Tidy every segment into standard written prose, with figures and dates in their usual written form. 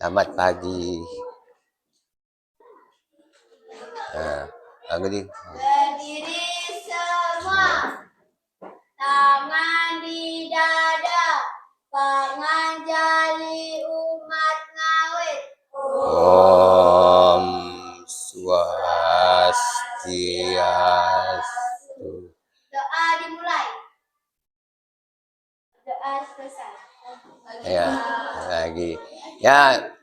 Selamat pagi. Bangun nih. Berdiri semua, tangan di dada, pengajari umat ngawit. Om Swastiastu. Doa dimulai. Doa selesai. Ya, lagi. Ya,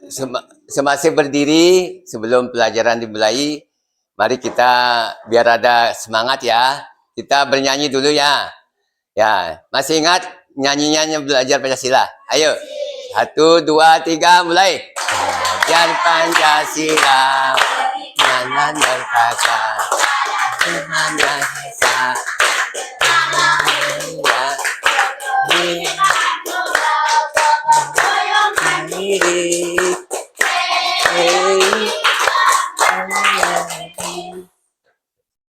semasih berdiri sebelum pelajaran dimulai, mari kita biar ada semangat ya. Kita bernyanyi dulu ya. Ya, masih ingat nyanyinya belajar Pancasila? Ayo. 1, 2, 3, mulai. Belajar Pancasila, jangan berkata, Tuhan yang Esa,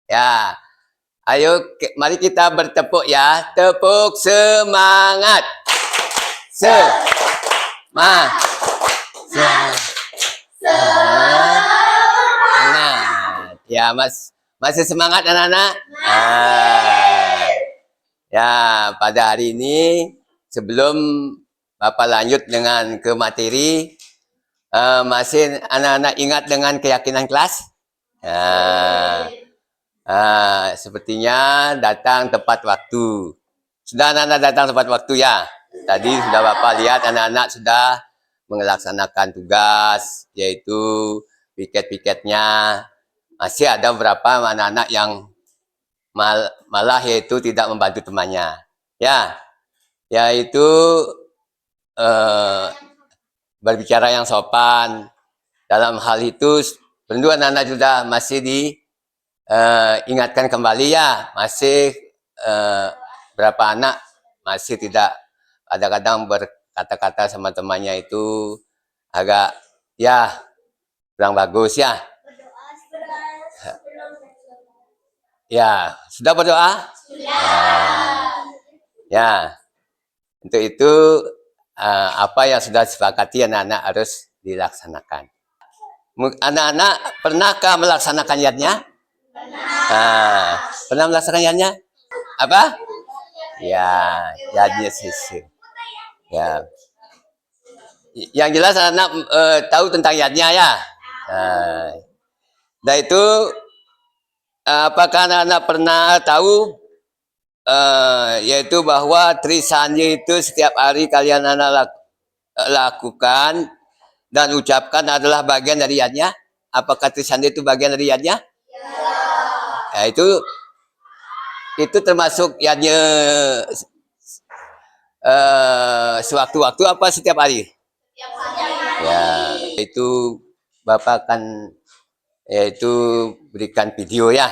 Ya, ayo mari kita bertepuk ya. Tepuk semangat. Semangat. Ya, masih semangat anak-anak? Ya, pada hari ini sebelum Bapak lanjut dengan ke materi, masih anak-anak ingat dengan keyakinan kelas? Sepertinya datang tepat waktu. Sudah anak-anak datang tepat waktu ya? Tadi sudah Bapak lihat anak-anak sudah melaksanakan tugas, yaitu piket-piketnya. Masih ada beberapa anak-anak yang malah yaitu tidak membantu temannya. Ya, yaitu berbicara yang sopan. Dalam hal itu, perlu anak-anak sudah masih diingatkan kembali ya. Masih berapa anak masih tidak, kadang-kadang berkata-kata sama temannya itu agak ya kurang bagus ya. Ya, sudah berdoa? Ya, untuk itu apa yang sudah disepakati anak-anak harus dilaksanakan. Anak-anak pernahkah melaksanakan yadnya? Pernah melaksanakan yadnya? Apa? Ya, yadnya sisi. Ya. Yang jelas anak tahu tentang yadnya ya. Nah itu apakah anak-anak pernah tahu yaitu bahwa Trisandi itu setiap hari kalian anak lakukan dan ucapkan adalah bagian dari yadnya? Apakah Trisandi itu bagian dari yadnya? Ya, itu termasuk yadnya sewaktu-waktu apa setiap hari? Ya, itu Bapak akan yaitu berikan video ya.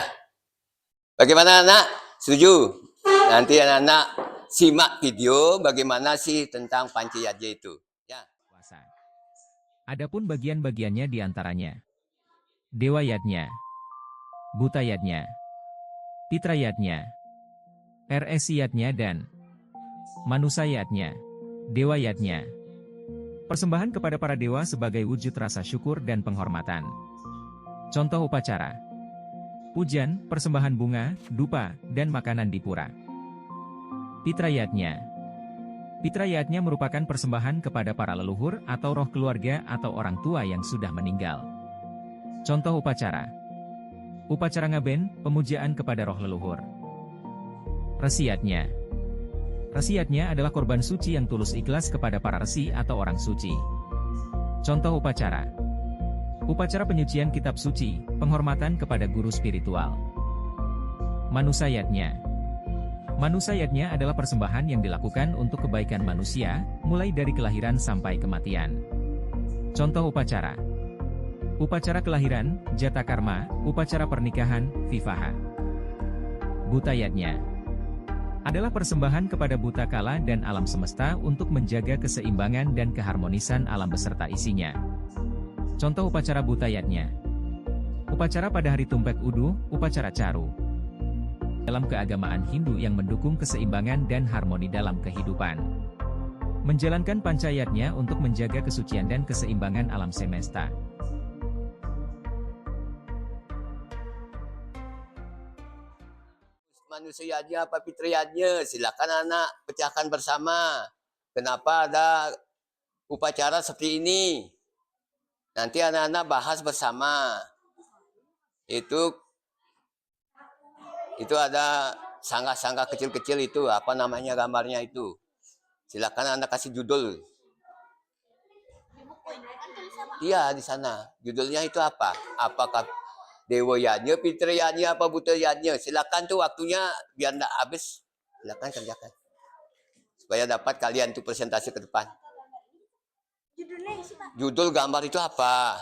Bagaimana anak? Setuju? Nanti anak-anak simak video bagaimana sih tentang Panci Yadnya itu. Ya. Adapun bagian-bagiannya diantaranya Dewa Yadnya, Buta Yadnya, Pitra Yadnya, RSI Yadnya dan Manusa Yadnya, Dewa Yadnya. Persembahan kepada para dewa sebagai wujud rasa syukur dan penghormatan. Contoh upacara: pujan, persembahan bunga, dupa, dan makanan di pura. Pitra Yadnya. Pitra Yadnya merupakan persembahan kepada para leluhur atau roh keluarga atau orang tua yang sudah meninggal. Contoh upacara: upacara ngaben, pemujaan kepada roh leluhur. Resi Yadnya. Resi Yadnya adalah korban suci yang tulus ikhlas kepada para resi atau orang suci. Contoh upacara: upacara penyucian kitab suci, penghormatan kepada guru spiritual. Manusa Yadnya. Manusa Yadnya adalah persembahan yang dilakukan untuk kebaikan manusia, mulai dari kelahiran sampai kematian. Contoh upacara: upacara kelahiran, jata karma, upacara pernikahan, vivaha. Buta Yadnya adalah persembahan kepada buta kala dan alam semesta untuk menjaga keseimbangan dan keharmonisan alam beserta isinya. Contoh upacara Buta Yadnya: upacara pada hari Tumpek Udu, upacara Caru. Dalam keagamaan Hindu yang mendukung keseimbangan dan harmoni dalam kehidupan. Menjalankan pancayatnya untuk menjaga kesucian dan keseimbangan alam semesta. Manusianya apa fitriatnya? Silakan anak pecahkan bersama. Kenapa ada upacara seperti ini? Nanti anak-anak bahas bersama. Itu ada sangga-sangga kecil-kecil itu, apa namanya gambarnya itu? Silakan anak kasih judul. Iya, di sana. Judulnya itu apa? Apakah dewayanya, fitriatnya, apa butayatnya? Silakan tuh waktunya biar enggak habis. Silakan kerjakan. Supaya dapat kalian tuh presentasi ke depan. Judulnya sih, Pak. Judul gambar itu apa?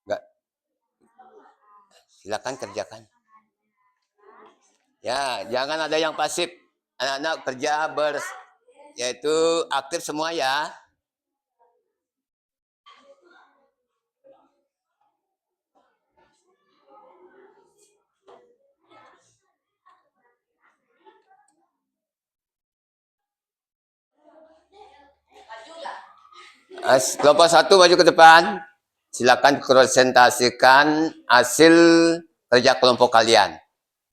Enggak. Silakan kerjakan. Ya, jangan ada yang pasif. Anak-anak kerja yaitu aktif semua ya. Kelompok 1 maju ke depan. Silakan presentasikan hasil kerja kelompok kalian.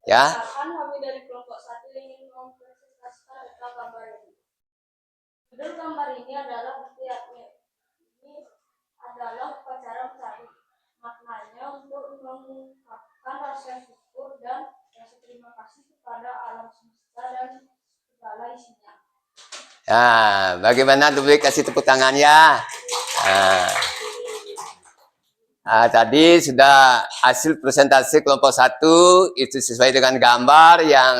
Ya. Kami dari kelompok 1 ingin mempresentasikan gambar ini. Judul gambar ini adalah buktiatnya. Ini adalah upacara mencari maknanya untuk mengungkapkan rasa syukur dan rasa terima kasih kepada alam semesta dan segala isinya. Ya, bagaimana publik kasih tepuk tangan ya. Tadi sudah hasil presentasi kelompok 1 itu sesuai dengan gambar yang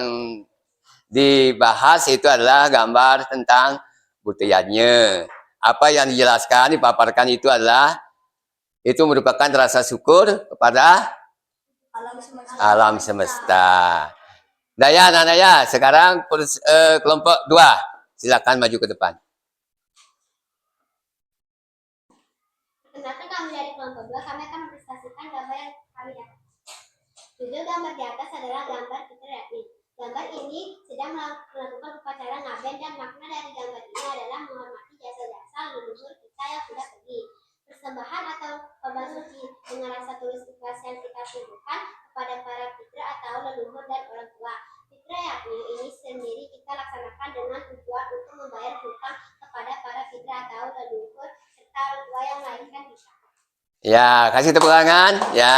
dibahas itu adalah gambar tentang butayatnya. Apa yang dijelaskan, dipaparkan itu adalah itu merupakan rasa syukur kepada alam semesta. Nah ya, anak-anak ya, sekarang kelompok 2. Silakan maju ke depan. Perkenalkan kami dari kelompok 2, kami akan mempresentasikan gambar yang kami dapat. Judul gambar di atas adalah gambar fitriatnya. Gambar ini sedang melakukan upacara ngaben dan makna dari gambar ini adalah menghormati jasa-jasa leluhur kita yang sudah pergi. Persembahan atau korban suci dengan rasa tulus ikhlas yang kita tujukan kepada para fitra atau leluhur dan orang tua. Fitriatnya ini sendiri kita laksanakan dengan tujuan untuk membayar hutang kepada para fitra atau leluhur serta orang tua yang melahirkan kita. Ya, kasih tepuk tangan. Ya,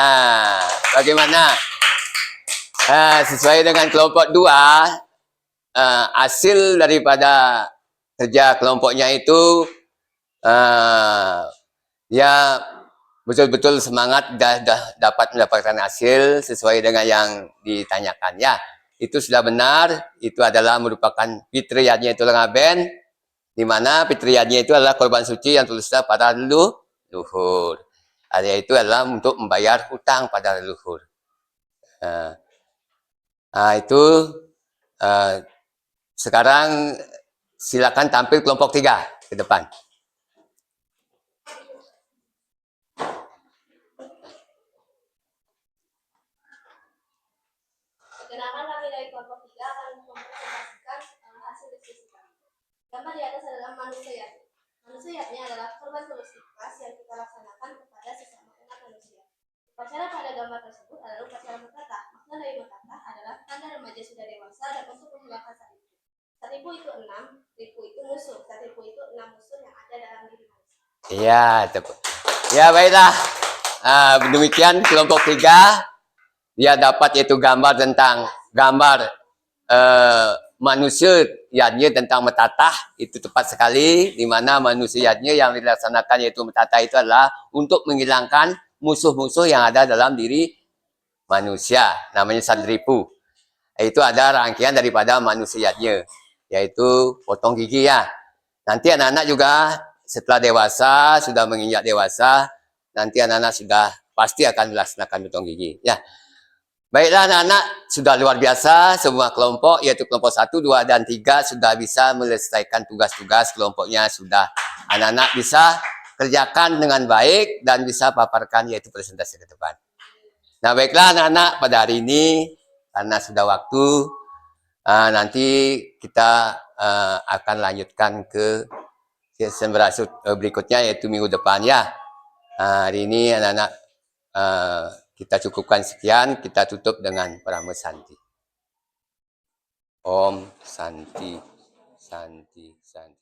bagaimana? Sesuai dengan kelompok 2, hasil daripada kerja kelompoknya itu ya betul-betul semangat dapat mendapatkan hasil sesuai dengan yang ditanyakan ya. Itu sudah benar, itu adalah merupakan fitriatnya itu ngaben, di mana fitriatnya itu adalah korban suci yang tulisnya pada leluhur. Itu adalah untuk membayar hutang pada leluhur. Itu sekarang silakan tampil kelompok 3 ke depan. Perkenalkan kami dari kelompok 3 akan mempresentasikan hasil diskusi kami. Gambar di atas adalah manusiatnya. Manusiatnya adalah korban tulus ikhlas yang kita laksanakan kepada sesama umat manusia. Upacara pada gambar tersebut adalah upacara metatah. Makna dari metatah adalah tanda remaja sudah dewasa dan untuk menghilangkan saripu. Saripu itu 6, ripu itu musuh. Saripu itu 6 musuh yang ada dalam diri manusia. Iya, tepat. Ya, baiklah. Demikian kelompok 3. Dia dapat yaitu gambar tentang gambar manusia yaitu tentang metatah, itu tepat sekali, di mana manusianya yang dilaksanakan yaitu metatah itu adalah untuk menghilangkan musuh-musuh yang ada dalam diri manusia, namanya sandripu. Itu ada rangkaian daripada manusianya, yaitu potong gigi ya. Nanti anak-anak juga setelah dewasa, sudah menginjak dewasa, nanti anak-anak sudah pasti akan melaksanakan potong gigi ya. Baiklah anak-anak, sudah luar biasa semua kelompok, yaitu kelompok 1, 2, dan 3 sudah bisa menyelesaikan tugas-tugas kelompoknya, sudah anak-anak bisa kerjakan dengan baik dan bisa paparkan yaitu presentasi ke depan. Nah baiklah anak-anak, pada hari ini karena sudah waktu, Nanti kita akan lanjutkan ke season berikutnya, yaitu minggu depan ya. Hari ini anak-anak kita cukupkan sekian, kita tutup dengan Brahma Santi. Om Santi, Santi, Santi.